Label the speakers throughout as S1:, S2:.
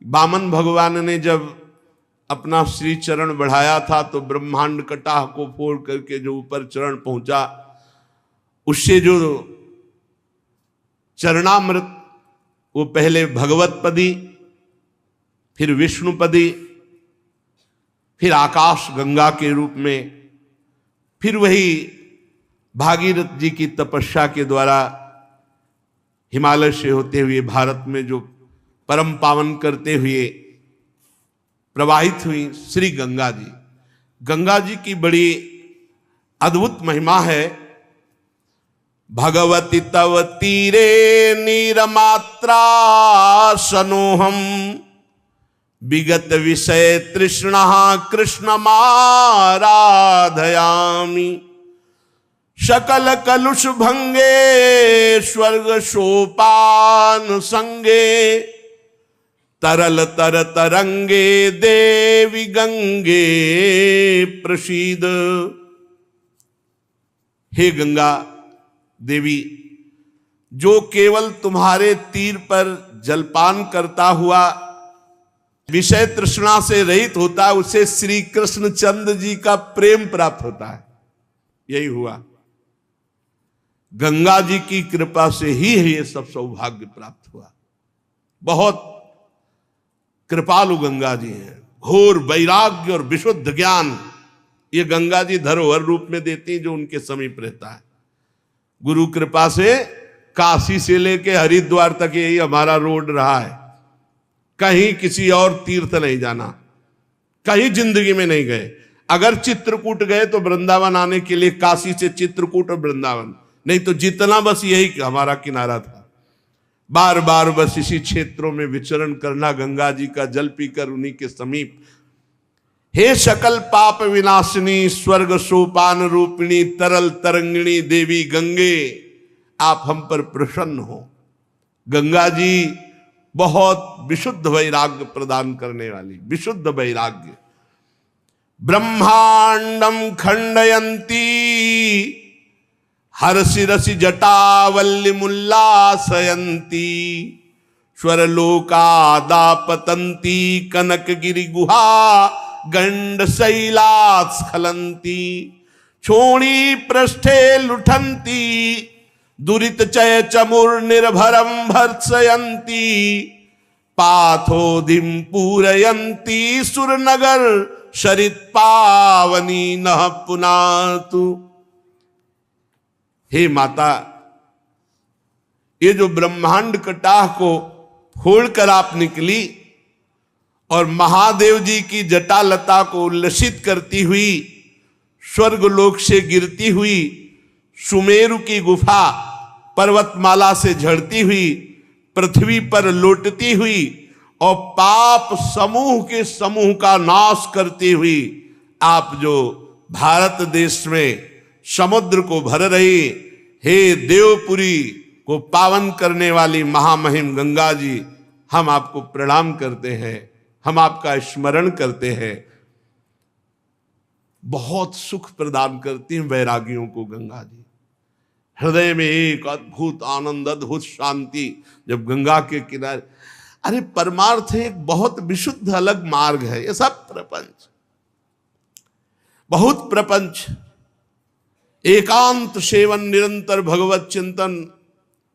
S1: वामन भगवान ने जब अपना श्री चरण बढ़ाया था तो ब्रह्मांड कटाह को फोड़ करके जो ऊपर चरण पहुंचा, उससे जो चरणामृत, वो पहले भगवतपदी, फिर विष्णुपदी, फिर आकाश गंगा के रूप में, फिर वही भागीरथ जी की तपस्या के द्वारा हिमालय से होते हुए भारत में जो परम पावन करते हुए प्रवाहित हुई श्री गंगा जी। गंगा जी की बड़ी अद्भुत महिमा है। भगवती तव तीरे नीरमात्रा सनोहम विगत विषय तृष्णा कृष्णमाराधयामि सकल कलुष भंगे स्वर्ग सोपान संगे तरल तर तरंगे देवी गंगे प्रसीद। हे गंगा देवी, जो केवल तुम्हारे तीर पर जलपान करता हुआ विषय तृष्णा से रहित होता है, उसे श्री कृष्ण चंद्र जी का प्रेम प्राप्त होता है। यही हुआ, गंगा जी की कृपा से ही ये सब सौभाग्य प्राप्त हुआ। बहुत कृपालु गंगा जी हैं। घोर वैराग्य और विशुद्ध ज्ञान ये गंगा जी धरोहर रूप में देती हैं जो उनके समीप रहता है। गुरु कृपा से काशी से लेके हरिद्वार तक यही हमारा रोड रहा है। कहीं किसी और तीर्थ नहीं जाना, कहीं जिंदगी में नहीं गए। अगर चित्रकूट गए तो वृंदावन आने के लिए काशी से चित्रकूट और वृंदावन, नहीं तो जितना बस यही हमारा किनारा था। बार बार बस इसी क्षेत्रों में विचरण करना, गंगा जी का जल पीकर उन्हीं के समीप। हे सकल पाप विनाशिनी स्वर्ग सोपान रूपिणी तरल तरंगिणी देवी गंगे, आप हम पर प्रसन्न हो। गंगा जी बहुत विशुद्ध वैराग्य प्रदान करने वाली, विशुद्ध वैराग्य। ब्रह्मांडम खंडयंती हरसि रसि जटावल्लिमुल्लासयन्ती स्वरलोकादापतन्ती कनकगिरि गुहा गंड शैलास्खलन्ती छोणी पृष्ठे लुठन्ती दुरित चय चमुर निर्भरम भर्त्सयन्ती पाथोधिम पूरयन्ती सुरनगर शरित पावनी नः पुनातु। हे माता, ये जो ब्रह्मांड कटाह को फोड़कर आप निकली और महादेव जी की जटालता को उल्लसित करती हुई स्वर्गलोक से गिरती हुई सुमेरु की गुफा पर्वतमाला से झड़ती हुई पृथ्वी पर लौटती हुई और पाप समूह के समूह का नाश करती हुई आप जो भारत देश में समुद्र को भर रही, हे देवपुरी को पावन करने वाली महामहिम गंगा जी, हम आपको प्रणाम करते हैं, हम आपका स्मरण करते हैं। बहुत सुख प्रदान करती हैं वैरागियों को गंगा जी। हृदय में एक अद्भुत आनंद, अद्भुत शांति जब गंगा के किनारे। अरे परमार्थ एक बहुत विशुद्ध अलग मार्ग है। ये सब प्रपंच, बहुत प्रपंच, एकांत सेवन, निरंतर भगवत चिंतन,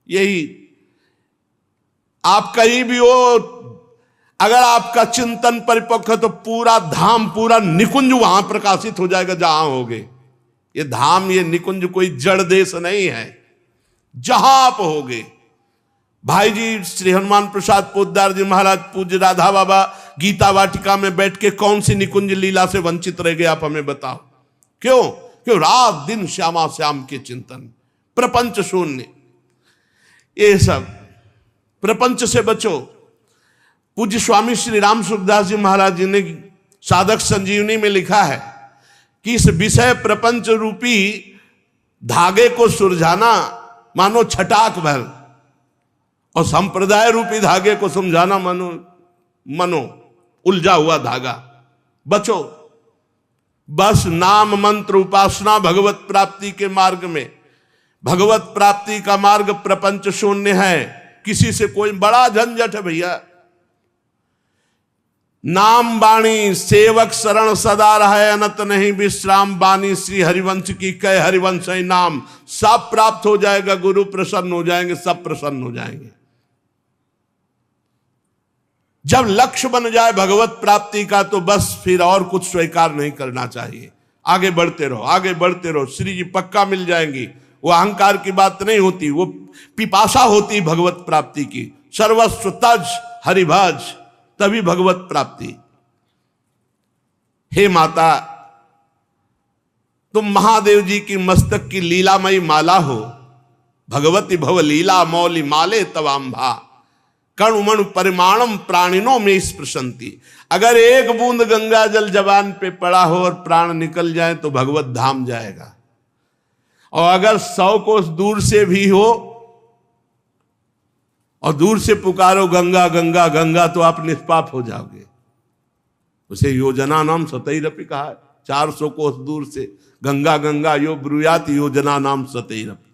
S1: यही आप कहीं भी हो, अगर आपका चिंतन परिपक्व है तो पूरा धाम, पूरा निकुंज वहां प्रकाशित हो जाएगा जहां होगे। ये धाम, ये निकुंज कोई जड़ देश नहीं है। जहां आप होगे, भाई जी श्री हनुमान प्रसाद पोद्दार जी महाराज पूज्य राधा बाबा गीता वाटिका में बैठ के कौन सी निकुंज लीला से वंचित रह गए, आप हमें बताओ। क्यों? क्यों? रात दिन श्यामा श्याम के चिंतन, प्रपंच शून्य, ये सब प्रपंच से बचो। पूज्य स्वामी श्री राम सुखदास जी महाराज जी ने साधक संजीवनी में लिखा है कि इस विषय प्रपंच रूपी धागे को सुलझाना मानो छटाक भर, और संप्रदाय रूपी धागे को समझाना मनो उलझा हुआ धागा। बचो, बस नाम मंत्र उपासना भगवत प्राप्ति के मार्ग में। भगवत प्राप्ति का मार्ग प्रपंच शून्य है, किसी से कोई बड़ा झंझट है भैया। नाम बाणी सेवक शरण सदा रहे, अनत नहीं विश्राम बानी, श्री हरिवंश की कह हरिवंश नाम। सब प्राप्त हो जाएगा, गुरु प्रसन्न हो जाएंगे, सब प्रसन्न हो जाएंगे। जब लक्ष्य बन जाए भगवत प्राप्ति का तो बस फिर और कुछ स्वीकार नहीं करना चाहिए। आगे बढ़ते रहो, आगे बढ़ते रहो, श्री जी पक्का मिल जाएंगी। वो अहंकार की बात नहीं होती, वो पिपासा होती भगवत प्राप्ति की। सर्वस्व तज हरिभज, तभी भगवत प्राप्ति। हे माता, तुम महादेव जी की मस्तक की लीलामयी माला हो। भगवती भव लीला मौली माले तवाम्भा, कणुमणु परिमाणम प्राणिनों में स्पृशंति। अगर एक बूंद गंगा जल जबान पे पड़ा हो और प्राण निकल जाए तो भगवत धाम जाएगा। और अगर 100 कोस दूर से भी हो और दूर से पुकारो गंगा गंगा गंगा, तो आप निष्पाप हो जाओगे। उसे योजना नाम सतैरपि कहा है। 400 कोस दूर से गंगा गंगा यो ब्रूयात योजना नाम सतैरपि।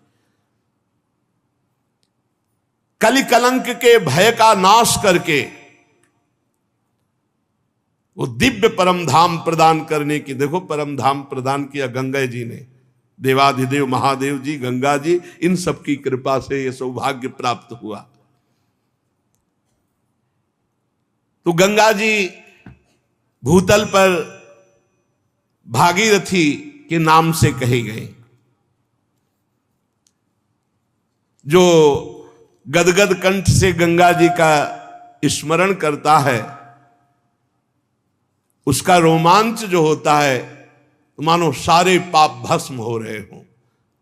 S1: कलि कलंक के भय का नाश करके वो दिव्य परम धाम प्रदान करने की, देखो परम धाम प्रदान किया गंगा जी ने। देवाधिदेव महादेव जी, गंगा जी, इन सब की कृपा से ये सौभाग्य प्राप्त हुआ। तो गंगा जी भूतल पर भागीरथी के नाम से कही गई। जो गदगद कंठ से गंगा जी का स्मरण करता है, उसका रोमांच जो होता है तो मानो सारे पाप भस्म हो रहे हों।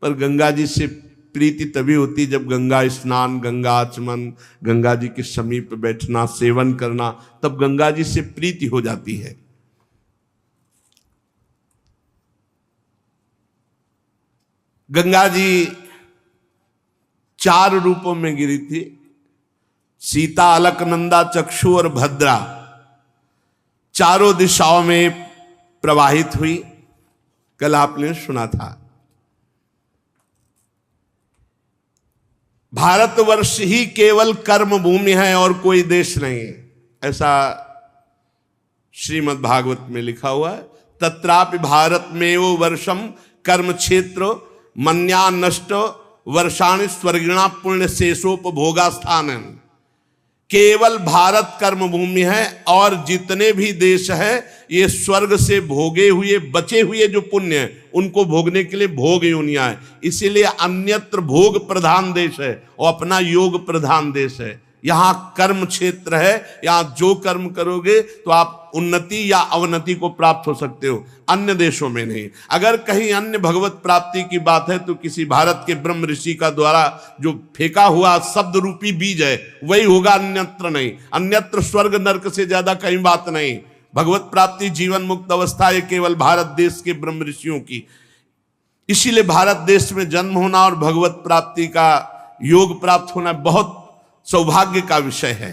S1: पर गंगा जी से प्रीति तभी होती जब गंगा स्नान, गंगा आचमन, गंगा जी के समीप बैठना, सेवन करना, तब गंगा जी से प्रीति हो जाती है। गंगा जी 4 रूपों में गिरी थी। सीता, अलकनंदा, चक्षु और भद्रा, चारों दिशाओं में प्रवाहित हुई। कल आपने सुना था। भारतवर्ष ही केवल कर्म भूमि है और कोई देश नहीं है, ऐसा श्रीमद् भागवत में लिखा हुआ है। तत्रापि भारत में वो वर्षम कर्म क्षेत्र मन्या नष्ट वर्षाणि स्वर्गिणा पुण्य शेषोपभोगा स्थान। केवल भारत कर्म भूमि है और जितने भी देश है ये स्वर्ग से भोगे हुए बचे हुए जो पुण्य है उनको भोगने के लिए भोग योनियां है। इसीलिए अन्यत्र भोग प्रधान देश है और अपना योग प्रधान देश है। यहाँ कर्म क्षेत्र है, यहाँ जो कर्म करोगे तो आप उन्नति या अवनति को प्राप्त हो सकते हो, अन्य देशों में नहीं। अगर कहीं अन्य भगवत प्राप्ति की बात है तो किसी भारत के ब्रह्म ऋषि का द्वारा जो फेंका हुआ शब्द रूपी बीज है वही होगा, अन्यत्र नहीं। अन्यत्र स्वर्ग नरक से ज्यादा कहीं बात नहीं। भगवत प्राप्ति जीवन मुक्त अवस्था है केवल भारत देश के ब्रह्म ऋषियों की। इसीलिए भारत देश में जन्म होना और भगवत प्राप्ति का योग प्राप्त होना बहुत सौभाग्य का विषय है।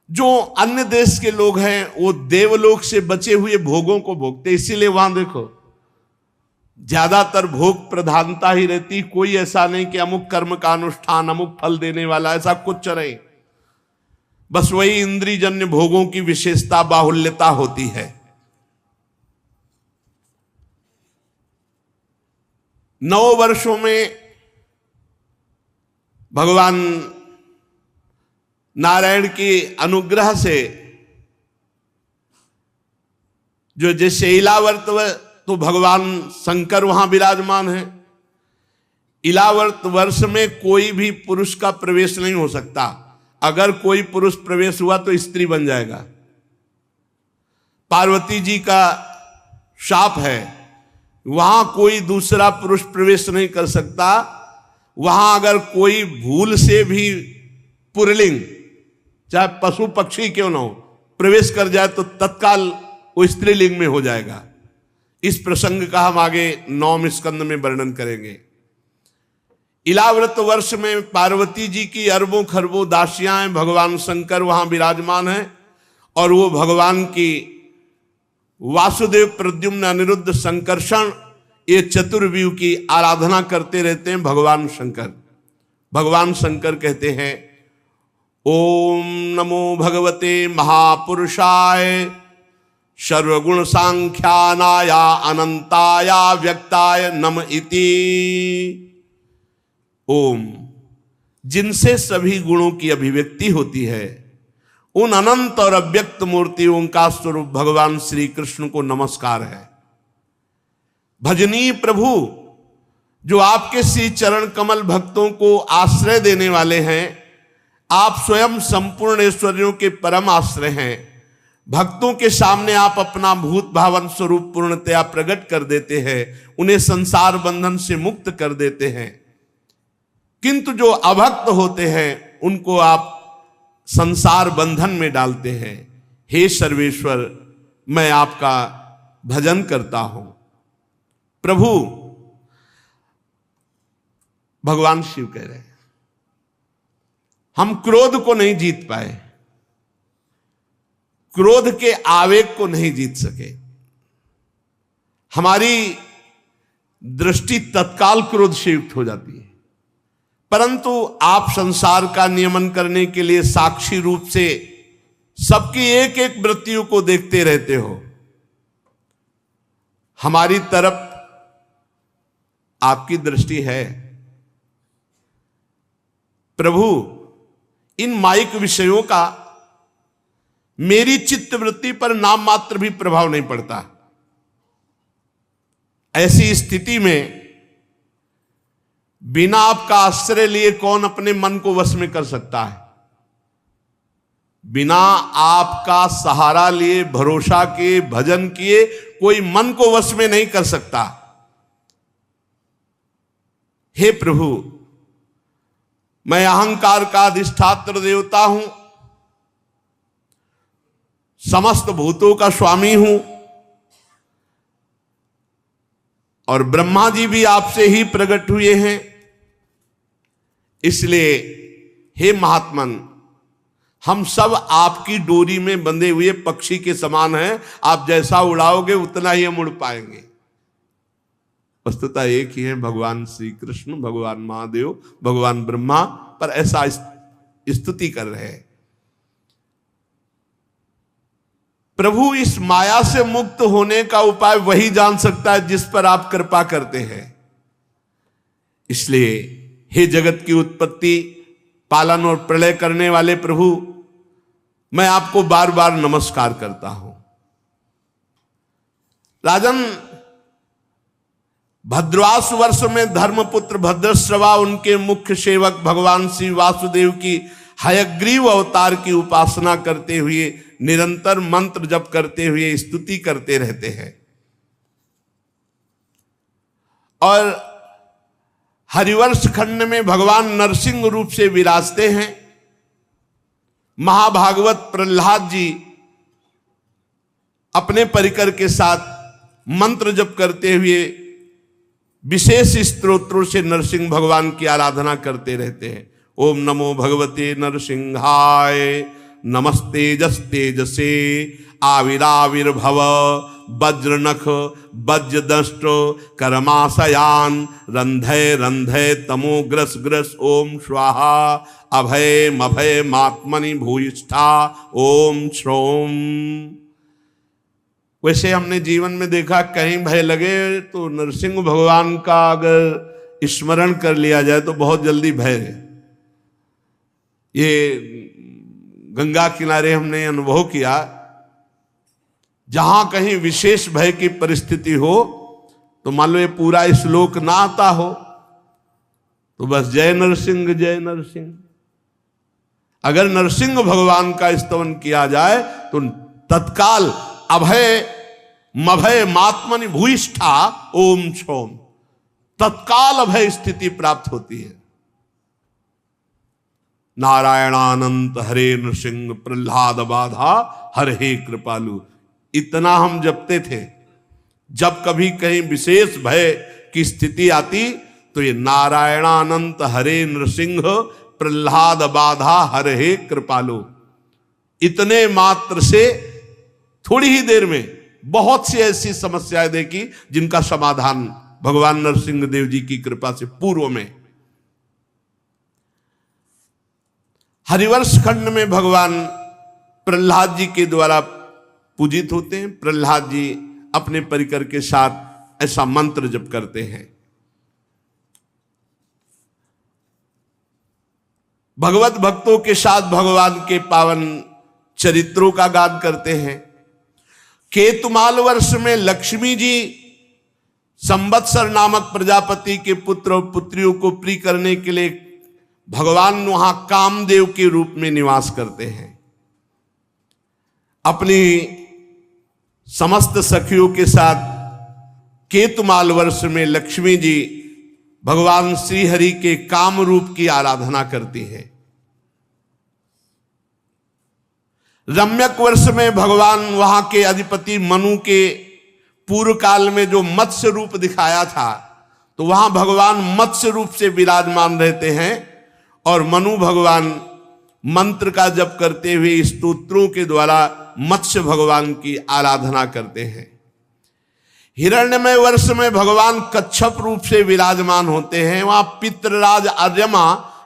S1: जो अन्य देश के लोग हैं वो देवलोक से बचे हुए भोगों को भोगते, इसीलिए वहां देखो ज्यादातर भोग प्रधानता ही रहती। कोई ऐसा नहीं कि अमुक कर्म का अनुष्ठान अमुक फल देने वाला, ऐसा कुछ नहीं। बस वही इंद्रियजन्य भोगों की विशेषता बाहुल्यता होती है। 9 वर्षों में भगवान नारायण के अनुग्रह से जो जैसे इलावर्त तो भगवान शंकर वहां विराजमान है। इलावर्त वर्ष में कोई भी पुरुष का प्रवेश नहीं हो सकता। अगर कोई पुरुष प्रवेश हुआ तो स्त्री बन जाएगा। पार्वती जी का शाप है, वहां कोई दूसरा पुरुष प्रवेश नहीं कर सकता। वहां अगर कोई भूल से भी पुरलिंग, चाहे पशु पक्षी क्यों ना हो, प्रवेश कर जाए तो तत्काल वो स्त्रीलिंग में हो जाएगा। इस प्रसंग का हम आगे 9वें स्कंद में वर्णन करेंगे। इलाव्रत वर्ष में पार्वती जी की अरबों खरबों दासियां हैं, भगवान शंकर वहां विराजमान हैं और वो भगवान की वासुदेव प्रद्युम्न अनिरुद्ध संकर्षण ये चतुर्व्यूह की आराधना करते रहते हैं। भगवान शंकर कहते हैं ओम नमो भगवते महापुरुषाय सर्वगुण सांख्यानाया अनंताया व्यक्ताय नम इति। ओम, जिनसे सभी गुणों की अभिव्यक्ति होती है, उन अनंत और अव्यक्त मूर्ति ओंकार स्वरूप भगवान श्री कृष्ण को नमस्कार है। भजनीय प्रभु, जो आपके श्री चरण कमल भक्तों को आश्रय देने वाले हैं, आप स्वयं संपूर्ण ऐश्वर्यों के परम आश्रय हैं। भक्तों के सामने आप अपना भूत भावन स्वरूप पूर्णतया प्रकट कर देते हैं, उन्हें संसार बंधन से मुक्त कर देते हैं। किंतु जो अभक्त होते हैं उनको आप संसार बंधन में डालते हैं। हे सर्वेश्वर, मैं आपका भजन करता हूं। प्रभु, भगवान शिव कह रहे हैं, हम क्रोध को नहीं जीत पाए, क्रोध के आवेग को नहीं जीत सके। हमारी दृष्टि तत्काल क्रोध से युक्त हो जाती है, परंतु आप संसार का नियमन करने के लिए साक्षी रूप से सबकी एक एक वृत्तियों को देखते रहते हो। हमारी तरफ आपकी दृष्टि है। प्रभु, इन माइक विषयों का मेरी चित्त वृत्ति पर नाम मात्र भी प्रभाव नहीं पड़ता। ऐसी स्थिति में बिना आपका आश्रय लिए कौन अपने मन को वश में कर सकता है? बिना आपका सहारा लिए, भरोसा किए, भजन किए, कोई मन को वश में नहीं कर सकता। हे प्रभु, मैं अहंकार का अधिष्ठात्र देवता हूं, समस्त भूतों का स्वामी हूं, और ब्रह्मा जी भी आपसे ही प्रकट हुए हैं। इसलिए हे महात्मन, हम सब आपकी डोरी में बंधे हुए पक्षी के समान हैं। आप जैसा उड़ाओगे उतना ही हम उड़ पाएंगे। वस्तुतः एक ही है, भगवान श्री कृष्ण, भगवान महादेव, भगवान ब्रह्मा, पर ऐसा स्तुति कर रहे हैं। प्रभु, इस माया से मुक्त होने का उपाय वही जान सकता है जिस पर आप कृपा करते हैं। इसलिए हे जगत की उत्पत्ति, पालन और प्रलय करने वाले प्रभु, मैं आपको बार बार नमस्कार करता हूं। राजन, भद्रवास वर्ष में धर्मपुत्र भद्रश्रवा उनके मुख्य सेवक भगवान श्री वासुदेव की हयग्रीव अवतार की उपासना करते हुए, निरंतर मंत्र जप करते हुए स्तुति करते रहते हैं। और हरिवंश खंड में भगवान नरसिंह रूप से विराजते हैं। महाभागवत प्रहलाद जी अपने परिकर के साथ मंत्र जप करते हुए विशेष स्तोत्रों से नरसिंह भगवान की आराधना करते रहते हैं। ओम नमो भगवते नरसिंहाय, नमस्ते जस्तेजसे आविराविर्भव, वज्रनख वज्रदष्ट कर्माशयान, रंधय रंधय तमो ग्रस ग्रस, ओम स्वाहा अभय मभय मात्मनि भूयिष्ठा, ओम श्रोम। वैसे हमने जीवन में देखा, कहीं भय लगे तो नरसिंह भगवान का अगर स्मरण कर लिया जाए तो बहुत जल्दी भय है। ये गंगा किनारे हमने अनुभव किया, जहां कहीं विशेष भय की परिस्थिति हो तो मान लो ये पूरा श्लोक ना आता हो तो बस जय नरसिंह जय नरसिंह। अगर नरसिंह भगवान का स्तवन किया जाए तो तत्काल अभय मभय मात्मनि भूयिष्ठा, ओम छोम, तत्काल अभय स्थिति प्राप्त होती है। नारायणानंत हरे नृसिंह, प्रहलाद बाधा हर हे कृपालु, इतना हम जपते थे। जब कभी कहीं विशेष भय की स्थिति आती तो ये नारायणानंत हरे नृसिंह, प्रहलाद बाधा हर हे कृपालु, इतने मात्र से थोड़ी ही देर में बहुत सी ऐसी समस्याएं देखी जिनका समाधान भगवान नरसिंह देव जी की कृपा से पूर्व में। हरिवंश खंड में भगवान प्रहलाद जी के द्वारा पूजित होते हैं। प्रहलाद जी अपने परिकर के साथ ऐसा मंत्र जप करते हैं। भगवत भक्तों के साथ भगवान के पावन चरित्रों का गान करते हैं। केतुमाल वर्ष में लक्ष्मी जी संवत्सर नामक प्रजापति के पुत्र और पुत्रियों को प्रिय करने के लिए भगवान वहां कामदेव के रूप में निवास करते हैं। अपनी समस्त सखियों के साथ केतुमाल वर्ष में लक्ष्मी जी भगवान श्री हरि के काम रूप की आराधना करती हैं। रम्यक वर्ष में भगवान वहां के अधिपति मनु के पूर्व काल में जो मत्स्य रूप दिखाया था, तो वहां भगवान मत्स्य रूप से विराजमान रहते हैं और मनु भगवान मंत्र का जप करते हुए स्तोत्रों के द्वारा मत्स्य भगवान की आराधना करते हैं। हिरण्यमय वर्ष में भगवान कच्छप रूप से विराजमान होते हैं। वहां पितृराज अर्यमा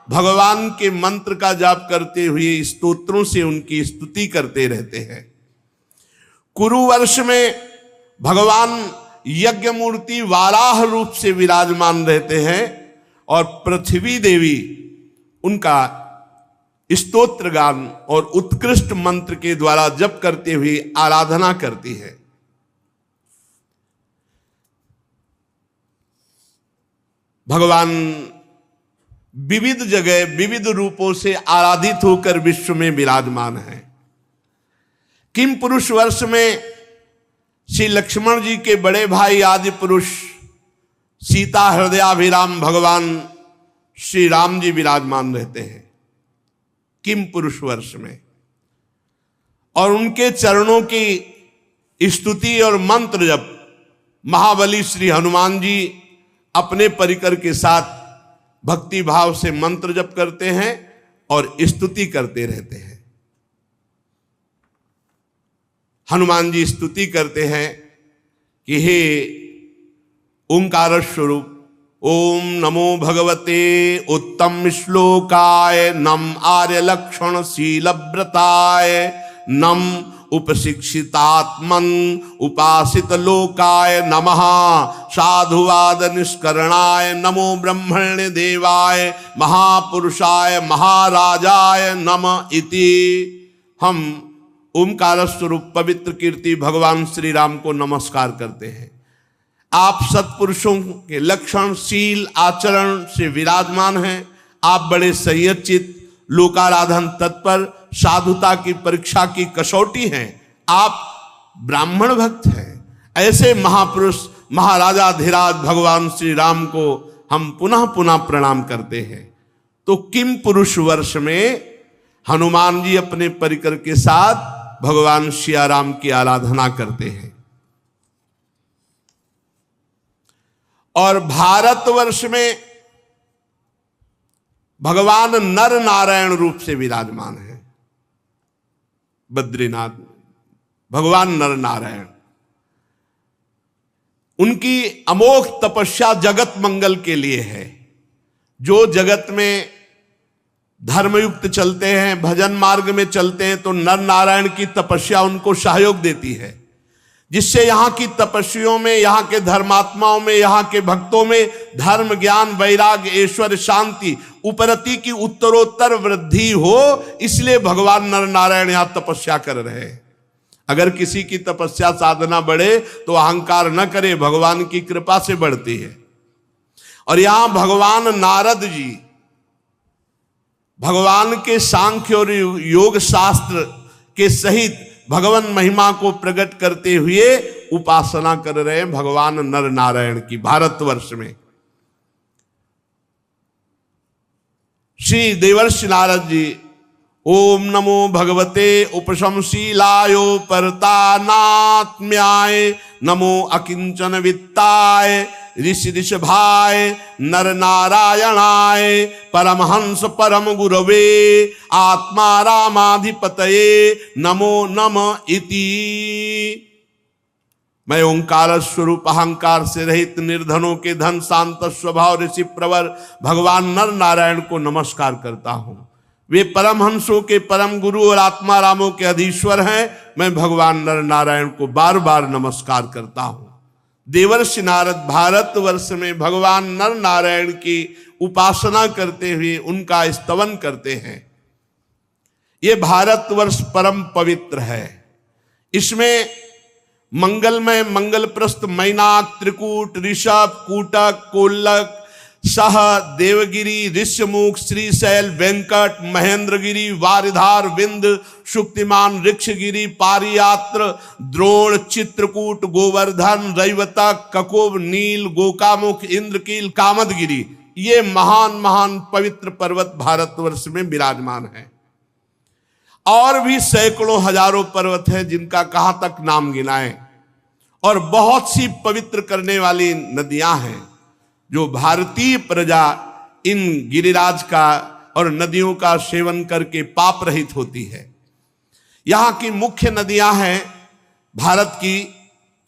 S1: भगवान के मंत्र का जाप करते हुए स्तोत्रों से उनकी स्तुति करते रहते हैं। कुरु वर्ष में भगवान यज्ञ मूर्ति वाराह रूप से विराजमान रहते हैं और पृथ्वी देवी उनका स्तोत्र गान और उत्कृष्ट मंत्र के द्वारा जप करते हुए आराधना करती है। भगवान विविध जगह विविध रूपों से आराधित होकर विश्व में विराजमान है। किम पुरुष वर्ष में श्री लक्ष्मण जी के बड़े भाई आदि पुरुष सीता हृदयाभिराम भगवान श्री राम जी विराजमान रहते हैं किम पुरुष वर्ष में, और उनके चरणों की स्तुति और मंत्र जप महाबली श्री हनुमान जी अपने परिकर के साथ भक्ति भाव से मंत्र जप करते हैं और स्तुति करते रहते हैं। हनुमान जी स्तुति करते हैं कि हे ओंकार स्वरूप, ओम नमो भगवते उत्तम श्लोकाय, नम आर्य लक्षण शीलव्रताय, नम उपशिक्षितात्मन उपासित लोकाय नमः, साधुवाद निष्करणाय नमो ब्रह्मण्य देवाय, महापुरुषाय महाराजाय नमः इति। हम ओंकार स्वरूप पवित्र कीर्ति भगवान श्री राम को नमस्कार करते हैं। आप सत्पुरुषों के लक्षण शील आचरण से विराजमान हैं। आप बड़े संयतचित, लोकाराधन तत्पर, साधुता की परीक्षा की कसौटी हैं। आप ब्राह्मण भक्त हैं। ऐसे महापुरुष महाराजा धीराज भगवान श्री राम को हम पुनः पुनः प्रणाम करते हैं। तो किम पुरुष वर्ष में हनुमान जी अपने परिकर के साथ भगवान सिया राम की आराधना करते हैं। और भारतवर्ष में भगवान नर नारायण रूप से विराजमान है। बद्रीनाथ भगवान नर नारायण, उनकी अमोघ तपस्या जगत मंगल के लिए है। जो जगत में धर्मयुक्त चलते हैं, भजन मार्ग में चलते हैं, तो नर नारायण की तपस्या उनको सहयोग देती है, जिससे यहाँ की तपस्वियों में, यहाँ के धर्मात्माओं में, यहाँ के भक्तों में धर्म ज्ञान वैराग्य ऐश्वर्य शांति उपरति की उत्तरोत्तर वृद्धि हो। इसलिए भगवान नर नारायण यहाँ तपस्या कर रहे हैं। अगर किसी की तपस्या साधना बढ़े तो अहंकार न करे, भगवान की कृपा से बढ़ती है। और यहां भगवान नारद जी भगवान के सांख्य और योग शास्त्र के सहित भगवान महिमा को प्रकट करते हुए उपासना कर रहे हैं भगवान नर नारायण की। भारतवर्ष में श्री देवर्षि नारद जी ओम नमो भगवते उपशमशीलायो परतानात्म्याय, नमो अकिंचन वित्ताय ऋषि ऋषभाय नर नारायणाय, परमहंस परम गुरवे आत्मा रामाधिपतये नमो नमः इति। मैं ओंकार स्वरूप अहंकार से रहित निर्धनों के धन शांत स्वभाव ऋषि प्रवर भगवान नर नारायण को नमस्कार करता हूं। वे परमहंसों के परम गुरु और आत्मारामों के अधीश्वर हैं। मैं भगवान नर नारायण को बार बार नमस्कार करता हूं। देवर्षि नारद भारतवर्ष में भगवान नर नारायण की उपासना करते हुए उनका स्तवन करते हैं। ये भारतवर्ष परम पवित्र है। इसमें मंगलमय, मंगलप्रस्थ, मैनाक, त्रिकूट, ऋषभ, कूटक, कोल्लक, सह, देवगिरी, ऋष्यमुख, श्रीशैल, वेंकट, महेंद्रगिरी, वारिधार, विंद, शुक्तिमान, ऋक्षगिरी, पारियात्र, द्रोण, चित्रकूट, गोवर्धन, रैवतक, ककुब, नील, गोकामुख, इंद्रकील, कामदगिरी, ये महान महान पवित्र पर्वत भारतवर्ष में विराजमान है। और भी सैकड़ों हजारों पर्वत हैं जिनका कहां तक नाम गिनाएं। और बहुत सी पवित्र करने वाली नदियां हैं जो भारतीय प्रजा इन गिरिराज का और नदियों का सेवन करके पाप रहित होती है। यहां की मुख्य नदियां हैं भारत की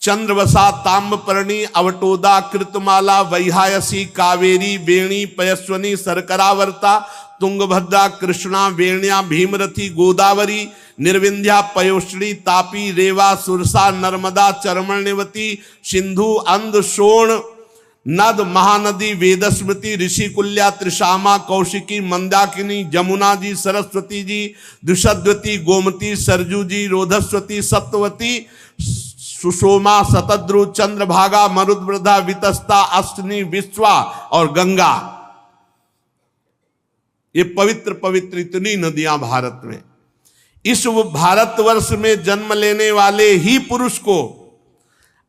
S1: चंद्रवसा, ताम्रपर्णी, अवटोदा, कृतमाला, वैहायसी, कावेरी, वेणी, पयस्वनी, सरकरावर्ता, तुंगभद्रा, कृष्णा, वेण्या, भीमरथी, गोदावरी, निर्विंध्या, पयोष्णी, तापी, रेवा, सुरसा, नर्मदा, चरमण्यवती, सिंधु, अंध, सोण, नद, महानदी, वेदस्मृति, ऋषिकुल्या, त्रिशामा, कौशिकी, मंदाकिनी, जमुना जी, सरस्वती जी, दुषद्वती, गोमती, सरजू जी, रोधस्वती, सप्तवती, सुषोमा, शतद्रु, चंद्रभागा, मरुद्वृद्धा, वितस्ता, अष्टनी, विश्वा और गंगा। ये पवित्र पवित्र इतनी नदियां भारत में। इस भारतवर्ष में जन्म लेने वाले ही पुरुष को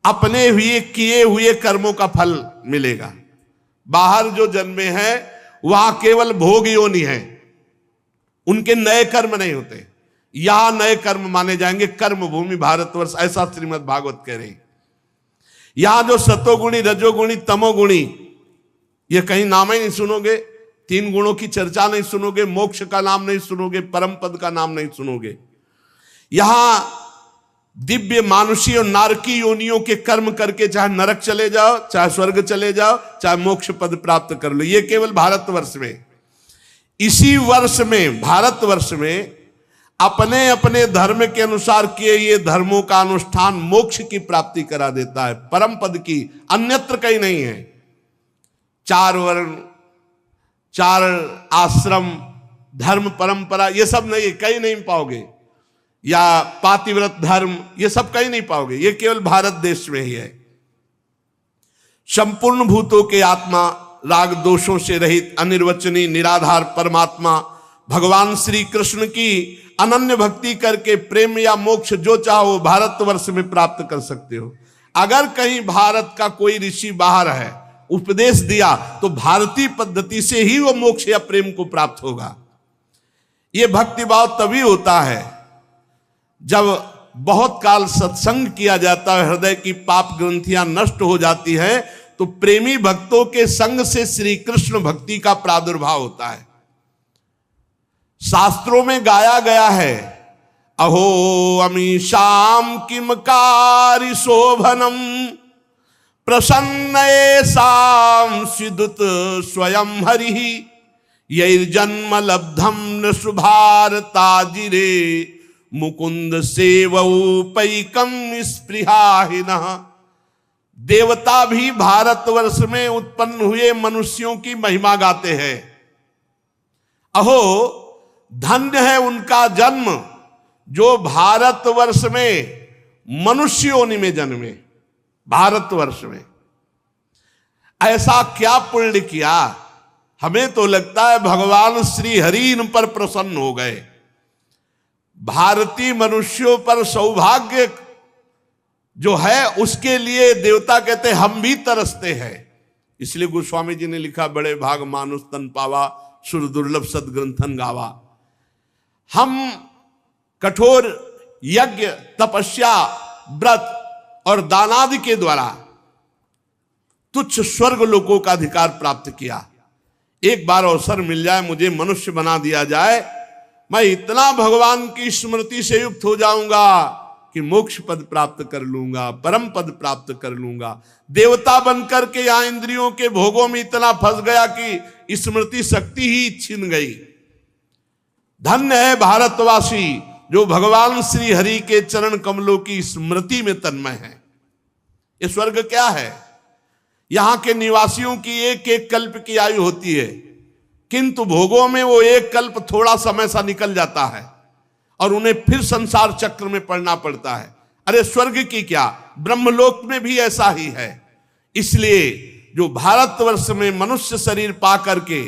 S1: अपने हुए किए हुए कर्मों का फल मिलेगा। बाहर जो जन्मे हैं वहां केवल भोग योनि है, उनके नए कर्म नहीं होते। यहां नए कर्म माने जाएंगे, कर्म भूमि भारतवर्ष, ऐसा श्रीमद् भागवत कह रही। यहां जो सतोगुणी, रजोगुणी, तमोगुणी, ये कहीं नाम ही नहीं सुनोगे। 3 गुणों की चर्चा नहीं सुनोगे, मोक्ष का नाम नहीं सुनोगे, परम पद का नाम नहीं सुनोगे। यहां दिव्य मानुषी और नारकी योनियों के कर्म करके चाहे नरक चले जाओ, चाहे स्वर्ग चले जाओ, चाहे मोक्ष पद प्राप्त कर लो। ये केवल भारतवर्ष में। इसी वर्ष में, भारतवर्ष में, अपने अपने धर्म के अनुसार किए ये धर्मों का अनुष्ठान मोक्ष की प्राप्ति करा देता है, परम पद की, अन्यत्र कहीं नहीं है। 4 वर्ण, 4 आश्रम, धर्म, परंपरा, ये सब नहीं, कहीं नहीं पाओगे। या पातिव्रत धर्म, ये सब कहीं नहीं पाओगे। ये केवल भारत देश में ही है। संपूर्ण भूतों के आत्मा, राग दोषों से रहित, अनिर्वचनीय, निराधार परमात्मा भगवान श्री कृष्ण की अनन्य भक्ति करके प्रेम या मोक्ष जो चाहो भारतवर्ष में प्राप्त कर सकते हो। अगर कहीं भारत का कोई ऋषि बाहर है, उपदेश दिया, तो भारतीय पद्धति से ही वो मोक्ष या प्रेम को प्राप्त होगा। ये भक्ति भाव तभी होता है जब बहुत काल सत्संग किया जाता है, हृदय की पाप ग्रंथियां नष्ट हो जाती है, तो प्रेमी भक्तों के संग से श्री कृष्ण भक्ति का प्रादुर्भाव होता है। शास्त्रों में गाया गया है, अहो अमीशाम किमकारी शोभनम प्रसन्न साम सिदुत स्वयं हरि यैर्जन्म लब्धम न सुभारताजिरे मुकुंद सेवौपैकम स्पृहाहिनः। देवता भी भारतवर्ष में उत्पन्न हुए मनुष्यों की महिमा गाते हैं। अहो धन्य है उनका जन्म जो भारतवर्ष में मनुष्य योनि में जन्मे। भारतवर्ष में ऐसा क्या पुण्य किया, हमें तो लगता है भगवान श्री हरि इन पर प्रसन्न हो गए। भारतीय मनुष्यों पर सौभाग्य जो है उसके लिए देवता कहते हैं हम भी तरसते हैं। इसलिए गोस्वामी जी ने लिखा, बड़े भाग मानुष तन पावा सुर दुर्लभ सदग्रंथन गावा। हम कठोर यज्ञ, तपस्या, व्रत और दानादि के द्वारा तुच्छ स्वर्ग लोकों का अधिकार प्राप्त किया। एक बार अवसर मिल जाए, मुझे मनुष्य बना दिया जाए, मैं इतना भगवान की स्मृति से युक्त हो जाऊंगा कि मोक्ष पद प्राप्त कर लूंगा, परम पद प्राप्त कर लूंगा। देवता बनकर के यहां इंद्रियों के भोगों में इतना फंस गया कि स्मृति शक्ति ही छिन गई। धन्य है भारतवासी जो भगवान श्री हरि के चरण कमलों की स्मृति में तन्मय है। ये स्वर्ग क्या है? यहां के निवासियों की एक एक कल्प की आयु होती है, किंतु भोगों में वो एक कल्प थोड़ा समय सा निकल जाता है और उन्हें फिर संसार चक्र में पड़ना पड़ता है। अरे स्वर्ग की क्या, ब्रह्मलोक में भी ऐसा ही है। इसलिए जो भारतवर्ष में मनुष्य शरीर पा करके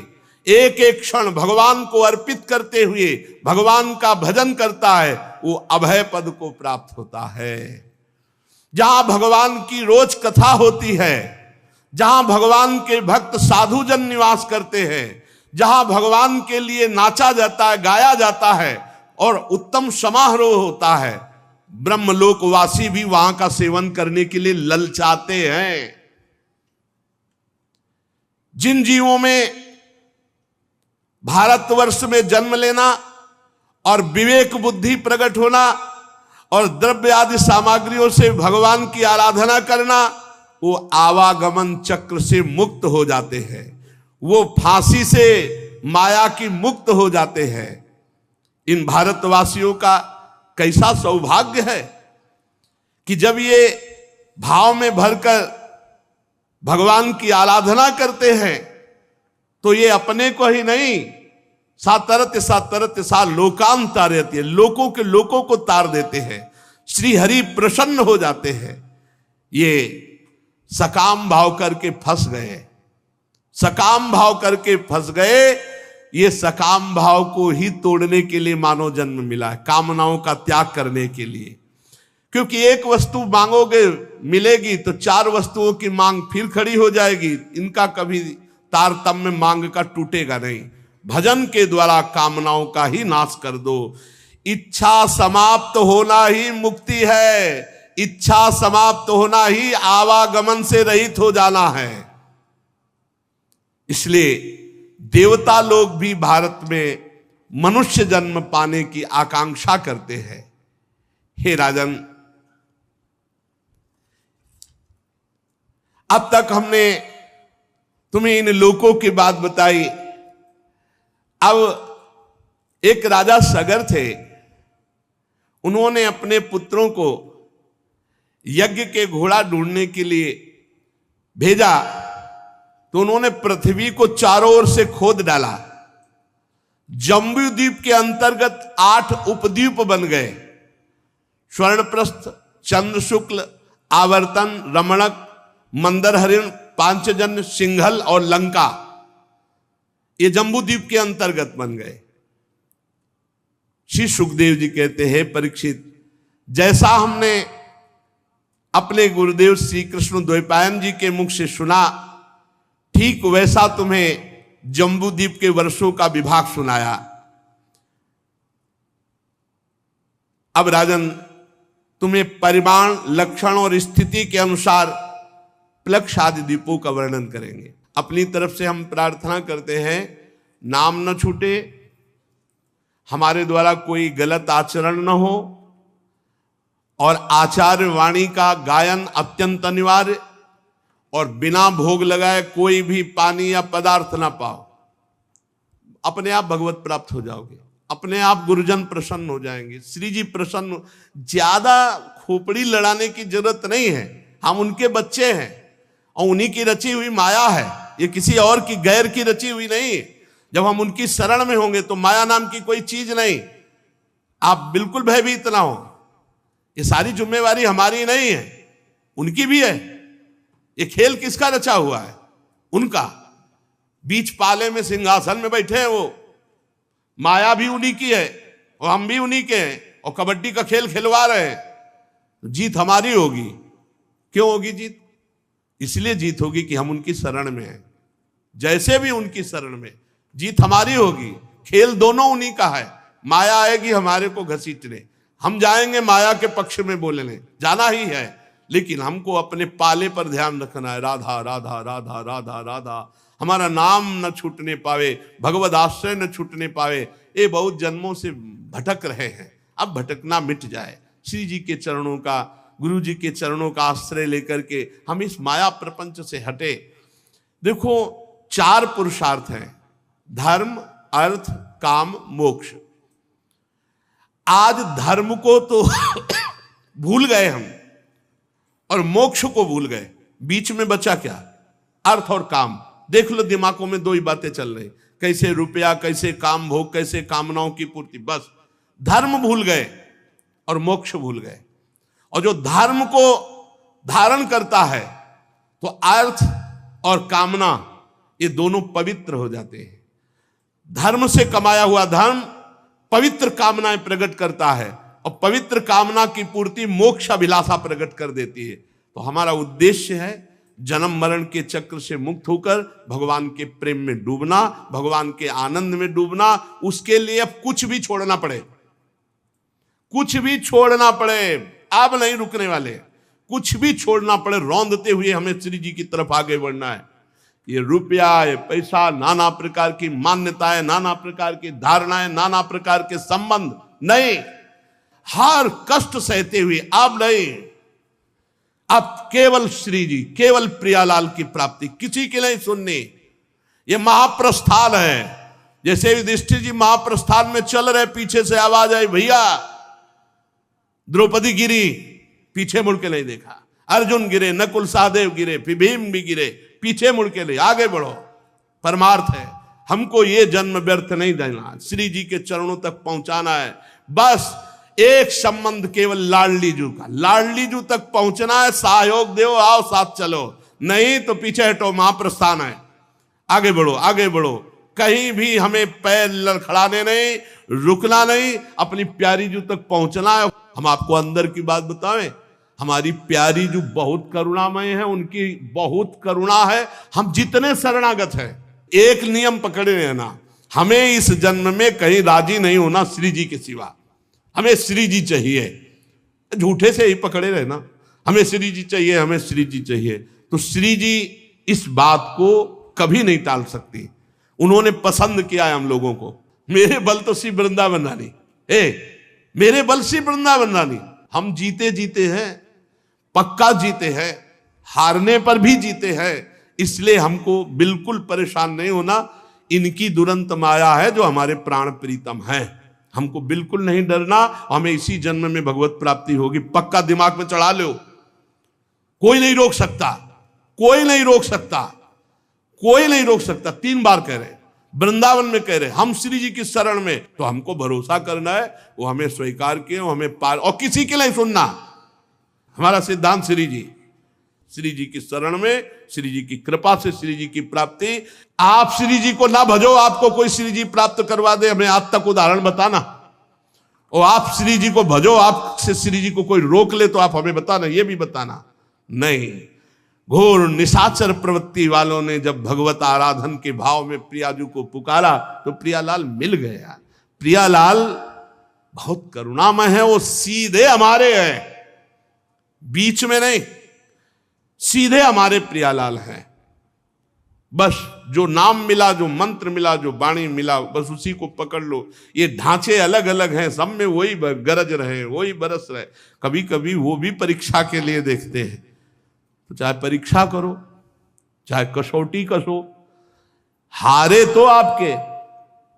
S1: एक एक क्षण भगवान को अर्पित करते हुए भगवान का भजन करता है, वो अभय पद को प्राप्त होता है। जहां भगवान की रोज कथा होती है, जहां भगवान के भक्त साधुजन निवास करते हैं, जहां भगवान के लिए नाचा जाता है, गाया जाता है और उत्तम समारोह होता है, ब्रह्मलोकवासी भी वहां का सेवन करने के लिए ललचाते हैं। जिन जीवों में भारतवर्ष में जन्म लेना और विवेक बुद्धि प्रकट होना और द्रव्य आदि सामग्रियों से भगवान की आराधना करना, वो आवागमन चक्र से मुक्त हो जाते हैं, वो फांसी से माया की मुक्त हो जाते हैं। इन भारतवासियों का कैसा सौभाग्य है कि जब ये भाव में भरकर भगवान की आराधना करते हैं तो ये अपने को ही नहीं, सातरत सा लोकान तारयति है, लोकों के लोकों को तार देते हैं। श्री हरि प्रसन्न हो जाते हैं। ये सकाम भाव करके फंस गए, सकाम भाव करके फंस गए। ये सकाम भाव को ही तोड़ने के लिए मानव जन्म मिला है, कामनाओं का त्याग करने के लिए। क्योंकि एक वस्तु मांगोगे मिलेगी तो चार वस्तुओं की मांग फिर खड़ी हो जाएगी, इनका कभी तारतम्य मांग का टूटेगा नहीं। भजन के द्वारा कामनाओं का ही नाश कर दो। इच्छा समाप्त होना ही मुक्ति है, इच्छा समाप्त होना ही आवागमन से रहित हो जाना है। इसलिए देवता लोग भी भारत में मनुष्य जन्म पाने की आकांक्षा करते हैं। हे राजन, अब तक हमने तुम्हें इन लोकों की बात बताई। अब एक राजा सगर थे, उन्होंने अपने पुत्रों को यज्ञ के घोड़ा ढूंढने के लिए भेजा, तो उन्होंने पृथ्वी को चारों ओर से खोद डाला। जम्बू द्वीप के अंतर्गत 8 उपद्वीप बन गए। स्वर्णप्रस्थ, चंद्र शुक्ल, आवर्तन, रमणक, मंदर हरिण, पांचजन्य, सिंघल और लंका, ये जम्बू द्वीप के अंतर्गत बन गए। श्री सुखदेव जी कहते हैं, परीक्षित, जैसा हमने अपने गुरुदेव श्री कृष्ण द्वैपायन जी के मुख से सुना, ठीक वैसा तुम्हें जम्बू द्वीप के वर्षों का विभाग सुनाया। अब राजन, तुम्हें परिमाण, लक्षण और स्थिति के अनुसार प्लक्ष आदि द्वीपों का वर्णन करेंगे। अपनी तरफ से हम प्रार्थना करते हैं, नाम न छूटे, हमारे द्वारा कोई गलत आचरण न हो और आचार्य वाणी का गायन अत्यंत अनिवार्य, और बिना भोग लगाए कोई भी पानी या पदार्थ ना पाओ। अपने आप भगवत प्राप्त हो जाओगे, अपने आप गुरुजन प्रसन्न हो जाएंगे, श्री जी प्रसन्न। ज्यादा खोपड़ी लड़ाने की जरूरत नहीं है, हम उनके बच्चे हैं और उन्हीं की रची हुई माया है, ये किसी और की गैर की रची हुई नहीं है। जब हम उनकी शरण में होंगे तो माया नाम की कोई चीज नहीं। आप बिल्कुल भयभीत ना हो, ये सारी जिम्मेवारी हमारी नहीं है, उनकी भी है। ये खेल किसका रचा हुआ है? उनका। बीच पाले में सिंहासन में बैठे हैं वो, माया भी उन्हीं की है और हम भी उन्हीं के हैं, और कबड्डी का खेल खिलवा रहे हैं। जीत हमारी होगी। क्यों होगी जीत? इसलिए जीत होगी कि हम उनकी शरण में हैं। जैसे भी उनकी शरण में, जीत हमारी होगी। खेल दोनों उन्हीं का है। माया आएगी हमारे को घसीटने, हम जाएंगे माया के पक्ष में बोलने, जाना ही है, लेकिन हमको अपने पाले पर ध्यान रखना है। राधा राधा राधा राधा राधा, हमारा नाम न छूटने पावे, भगवद आश्रय न छूटने पावे। ये बहुत जन्मों से भटक रहे हैं, अब भटकना मिट जाए। श्री जी के चरणों का, गुरु जी के चरणों का आश्रय लेकर के हम इस माया प्रपंच से हटे। देखो, 4 पुरुषार्थ हैं, धर्म, अर्थ, काम, मोक्ष। आज धर्म को तो भूल गए हम और मोक्ष को भूल गए। बीच में बचा क्या? अर्थ और काम। देख लो दिमागों में दो ही बातें चल रही, कैसे रुपया, कैसे काम भोग, कैसे कामनाओं की पूर्ति। बस धर्म भूल गए और मोक्ष भूल गए। और जो धर्म को धारण करता है तो अर्थ और कामना ये दोनों पवित्र हो जाते हैं। धर्म से कमाया हुआ धर्म पवित्र कामनाएं प्रकट करता है और पवित्र कामना की पूर्ति मोक्ष अभिलाषा प्रकट कर देती है। तो हमारा उद्देश्य है जन्म मरण के चक्र से मुक्त होकर भगवान के प्रेम में डूबना, भगवान के आनंद में डूबना। उसके लिए अब कुछ भी छोड़ना पड़े, कुछ भी छोड़ना पड़े, अब नहीं रुकने वाले। कुछ भी छोड़ना पड़े, रौंदते हुए हमें श्री जी की तरफ आगे बढ़ना है। ये रुपया, ये पैसा, नाना प्रकार की मान्यताएं, नाना प्रकार की धारणाएं, नाना प्रकार के संबंध नहीं, हर कष्ट सहते हुए अब नहीं, अब केवल श्री जी, केवल प्रियालाल की प्राप्ति, किसी की नहीं सुननी। ये महाप्रस्थान है। जैसे युधिष्ठिर जी महाप्रस्थान में चल रहे, पीछे से आवाज आई, भैया द्रौपदी गिरी, पीछे मुड़ के नहीं देखा। अर्जुन गिरे, नकुल सहदेव गिरे, फिर भीम भी गिरे, पीछे मुड़ के नहीं, आगे बढ़ो। परमार्थ है, हमको ये जन्म व्यर्थ नहीं देना, श्री जी के चरणों तक पहुंचाना है। बस एक संबंध केवल लाडली जू का, लाडली जू तक पहुंचना है। सहयोग दो, आओ साथ चलो, नहीं तो पीछे हटो, महाप्रस्थान है, आगे बढ़ो, आगे बढ़ो। कहीं भी हमें पैर लड़खड़ाने नहीं, रुकना नहीं, अपनी प्यारी जू तक पहुंचना है। हम आपको अंदर की बात बताएं, हमारी प्यारी जो बहुत करुणामय है, उनकी बहुत करुणा है। हम जितने शरणागत हैं, एक नियम पकड़े रहना, हमें इस जन्म में कहीं राजी नहीं होना श्री जी के सिवा। हमें श्री जी चाहिए, झूठे से ही पकड़े रहना, हमें श्री जी चाहिए, हमें श्री जी चाहिए। तो श्री जी इस बात को कभी नहीं टाल सकती। उन्होंने पसंद किया है हम लोगों को। मेरे बल तो श्री वृंदावन रानी, मेरे बल श्री वृंदावन रानी। हम जीते जीते हैं, पक्का जीते हैं, हारने पर भी जीते हैं। इसलिए हमको बिल्कुल परेशान नहीं होना। इनकी दुरंत माया है जो हमारे प्राण प्रीतम है, हमको बिल्कुल नहीं डरना। हमें इसी जन्म में भगवत प्राप्ति होगी, पक्का दिमाग में चढ़ा लो। कोई नहीं रोक सकता, कोई नहीं रोक सकता, कोई नहीं रोक सकता। 3 बार कह रहे, वृंदावन में कह रहे, हम श्री जी की शरण में। तो हमको भरोसा करना है, वो हमें स्वीकार किए, हमें पार, और किसी के नहीं सुनना। हमारा सिद्धांत श्री जी, श्री जी की शरण में, श्री जी की कृपा से श्री जी की प्राप्ति। आप श्री जी को ना भजो, आपको कोई श्री जी प्राप्त करवा दे, हमें आज तक उदाहरण बताना। और आप श्री जी को भजो, आपसे श्री जी को कोई रोक ले तो आप हमें बताना, ये भी बताना नहीं। घोर निशाचर प्रवृत्ति वालों ने जब भगवत आराधन के भाव में प्रियाजू को पुकारा तो प्रियालाल मिल गया। प्रियालाल बहुत करुणामय है, वो सीधे हमारे हैं, बीच में नहीं, सीधे हमारे प्रियालाल हैं। बस जो नाम मिला, जो मंत्र मिला, जो वाणी मिला, बस उसी को पकड़ लो। ये ढांचे अलग अलग हैं, सब में वही गरज रहे, वही बरस रहे। कभी कभी वो भी परीक्षा के लिए देखते हैं। तो चाहे परीक्षा करो, चाहे कसौटी कसो, हारे तो आपके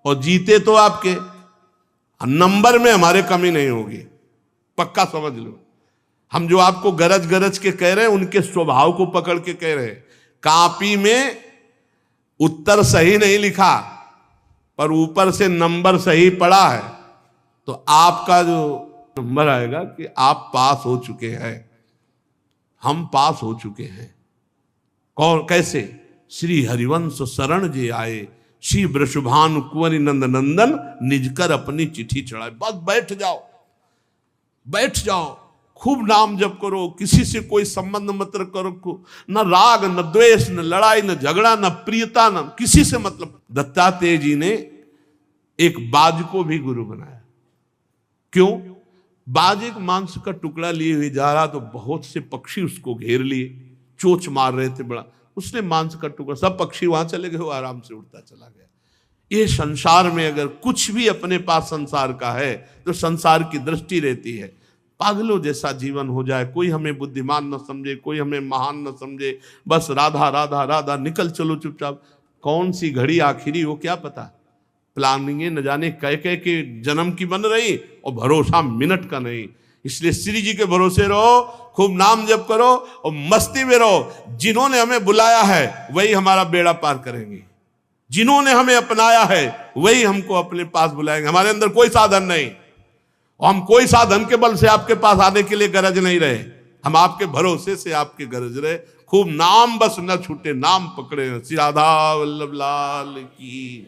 S1: और जीते तो आपके। नंबर में हमारे कमी नहीं होगी, पक्का समझ लो। हम जो आपको गरज गरज के कह रहे हैं, उनके स्वभाव को पकड़ के कह रहे हैं। कॉपी में उत्तर सही नहीं लिखा, पर ऊपर से नंबर सही पड़ा है, तो आपका जो नंबर आएगा कि आप पास हो चुके हैं, हम पास हो चुके हैं। कौन, कैसे? श्री हरिवंश शरण जे आए, श्री वृषभानु कुंवरी नंद नंदन, निजकर अपनी चिट्ठी चढ़ाए। बस बैठ जाओ, बैठ जाओ, खूब नाम जप करो, किसी से कोई संबंध मत करो, न राग, न द्वेष, न लड़ाई, न झगड़ा, न प्रियता, न किसी से मतलब। दत्तात्रेय जी ने एक बाज को भी गुरु बनाया। क्यों? बाज एक मांस का टुकड़ा लिए हुए जा रहा, तो बहुत से पक्षी उसको घेर लिए, चोंच मार रहे थे बड़ा। उसने मांस का टुकड़ा, सब पक्षी वहां चले गए, वो आराम से उड़ता चला गया। ये संसार में अगर कुछ भी अपने पास संसार का है तो संसार की दृष्टि रहती है। पागलों जैसा जीवन हो जाए, कोई हमें बुद्धिमान न समझे, कोई हमें महान न समझे, बस राधा राधा राधा, निकल चलो चुपचाप। कौन सी घड़ी आखिरी हो क्या पता, प्लानिंगें न जाने कह कह के जन्म की बन रही और भरोसा मिनट का नहीं। इसलिए श्री जी के भरोसे रहो, खूब नाम जप करो और मस्ती में रहो। जिन्होंने हमें बुलाया है वही हमारा बेड़ा पार करेंगे, जिन्होंने हमें अपनाया है वही हमको अपने पास बुलाएंगे। हमारे अंदर कोई साधन नहीं और हम कोई साधन के बल से आपके पास आने के लिए गरज नहीं रहे, हम आपके भरोसे से आपके गरज रहे। खूब नाम बस न छूटे, नाम पकड़े। श्री राधा वल्लभ लाल की।